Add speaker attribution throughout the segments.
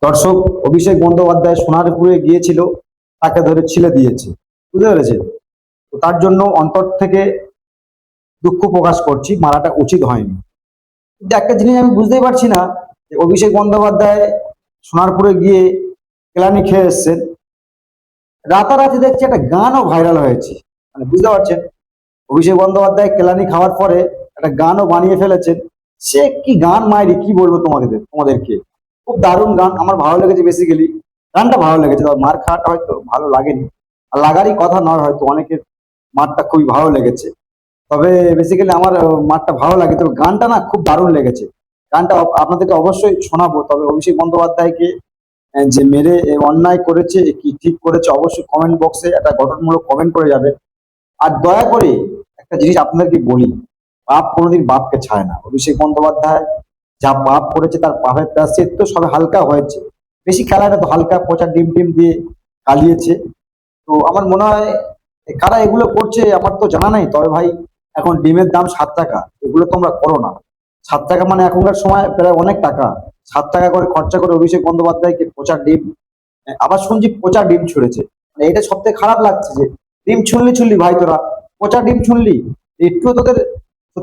Speaker 1: দর্শক, অভিষেক বন্দ্যোপাধ্যায় সোনারপুরে গিয়েছিল, তাকে ধরে ছিলে দিয়েছে, বুঝতে পেরেছে? তো তার জন্য অন্তর থেকে দুঃখ প্রকাশ করছি, মারাটা উচিত হয়নি। কিন্তু একটা জিনিস আমি বুঝতেই পারছি না যে অভিষেক বন্দ্যোপাধ্যায় সোনারপুরে গিয়ে কেলানি খেয়ে এসছেন, রাতারাতি দেখছি একটা গানও ভাইরাল হয়েছে। মানে বুঝতে পারছেন, অভিষেক বন্দ্যোপাধ্যায় কেলানি খাওয়ার পরে একটা গানও বানিয়ে ফেলেছেন। সে কি গান মাইরি, কি বলবো তোমাদেরকে, খুব দারুণ গান, আমার ভালো লেগেছে। বেসিক্যালি গানটা ভালো লেগেছে, তবে মার খাওয়াটা হয়তো ভালো লাগেনি, আর লাগারই কথা নয় হয়তো, অনেকের মারটা খুবই ভালো লেগেছে। তবে বেসিক্যালি আমার মারটা ভালো লাগে, তবে গানটা না খুব দারুণ লেগেছে। গানটা আপনাদেরকে অবশ্যই শোনাবো। তবে অভিষেক বন্দ্যোপাধ্যায়কে যে মেরে অন্যায় করেছে কি ঠিক করেছে, অবশ্যই কমেন্ট বক্সে একটা গঠনমূলক কমেন্ট করে যাবে। আর দয়া করে একটা জিনিস আপনাদেরকে বলি, পাপ কোনোদিন বাপকে ছায় না। অভিষেক বন্দ্যোপাধ্যায় যা পাপ করেছে, তার পাপের প্রায়শ্চিত তো সবে হালকা হয়েছে, বেশি খেলাটা তো হালকা পচা ডিম টিম দিয়ে কালিয়েছে। তো আমার মনে হয় কারা এগুলো করছে আমার তো জানা নাই। তবে ভাই, এখন ডিমের দাম 7 টাকা, এগুলো তোমরা করো না। 7 টাকা মানে এখনকার সময় প্রায় অনেক টাকা। 7 টাকা করে খরচা করে অভিষেক বন্দ্যোপাধ্যায়কে পচা ডিম, আবার শুনছি পচা ডিম ছুঁড়েছে। মানে এটা সব থেকে খারাপ লাগছে যে ডিম ছুঁড়লি ভাই, তোরা পচা ডিম ছুঁড়লি। একটু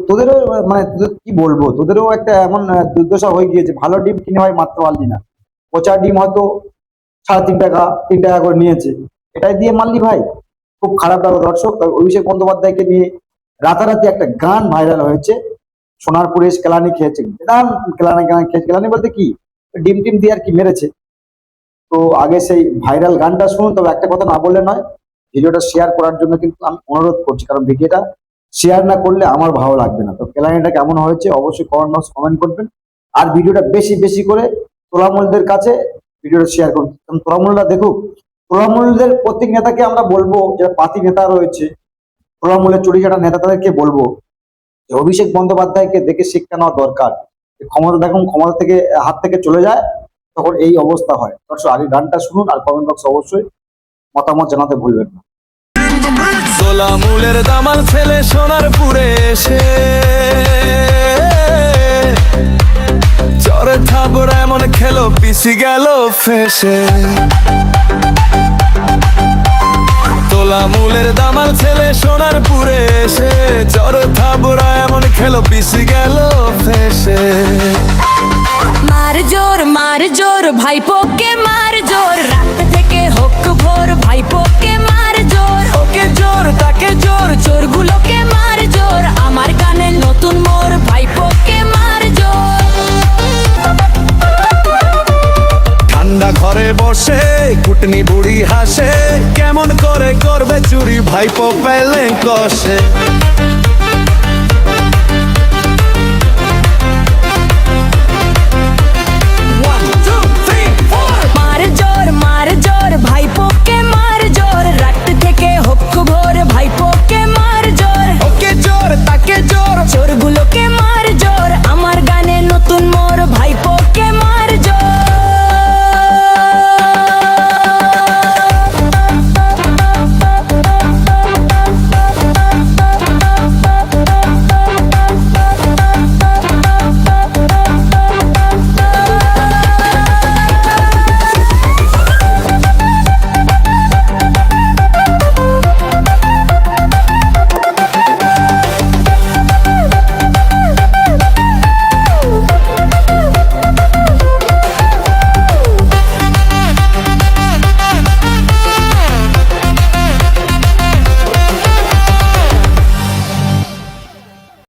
Speaker 1: তোদেরও মানে কি বলবো, তোদেরও একটা এমন দুর্দশা হয়ে গিয়েছে, ভালো ডিম কিনে হয় মারতে পারলি না। পচা ডিম হয়তো 3.5 টাকা 3 টাকা করে নিয়েছে, এটাই দিয়ে মারলি ভাই, খুব খারাপ লাগলো। দর্শক, তবে অভিষেক বন্দ্যোপাধ্যায়কে নিয়ে রাতারাতি একটা গান ভাইরাল হয়েছে, সোনারপুরে এসে কেলানি খেয়েছে, গান কেলানি খেয়েছে। কেলানি বলতে কি, ডিম টিম দিয়ে আর কি মেরেছে। তো আগে সেই ভাইরাল গানটা শুনুন। তবে একটা কথা না বললে নয়, ভিডিওটা শেয়ার করার জন্য কিন্তু আমি অনুরোধ করছি, কারণ ভিডিওটা শেয়ার না করলে আমার ভালো লাগবে না। তো কেলানিটা কেমন হয়েছে অবশ্যই কমেন্ট করবেন। আর ভিডিওটা বেশি বেশি করে তোলামুলদের কাছে ভিডিওটা শেয়ার করুন, কারণ তোলামুলরা দেখুক। তোলামুলদের প্রত্যেক নেতাকে আমরা বলবো, যারা পাতি নেতা রয়েছে, তোলামুলের চুরি কাটা নেতা, তাদেরকে বলবো যে অভিষেক বন্দ্যোপাধ্যায়কে দেখে শিক্ষা নেওয়া দরকার। ক্ষমতা দেখুন, ক্ষমতা থেকে হাত থেকে চলে যায়, তখন এই অবস্থা হয়। দর্শক, আগে গানটা শুনুন আর কমেন্ট বক্সে অবশ্যই মতামত জানাতে ভুলবেন না।
Speaker 2: তোলামুলের দামাল ছেলে সোনারপুরে এসে চরে থাবড়া এমন খেলো, পিছি গেল ফেসে। তোলামুলের দামাল ছেলে সোনারপুরে এসে চরে থাবড়া এমন খেলো, পিছি গেল ফেসে।
Speaker 3: মার জোর ভাইপোকে মার জোর, রাত থেকে হোক ভোর ভাইপোকে মার জোর।
Speaker 2: ওকে জোর তাকে জোর,
Speaker 3: চোরগুলোকে মার জোর, আমার গানে নতুন মোর ভাইপোকে মার জোর।
Speaker 2: ঠান্ডা ঘরে বসে কুটনি বুড়ি হাসে, কেমন করে করবে চুরি ভাইপো পেলে কষে।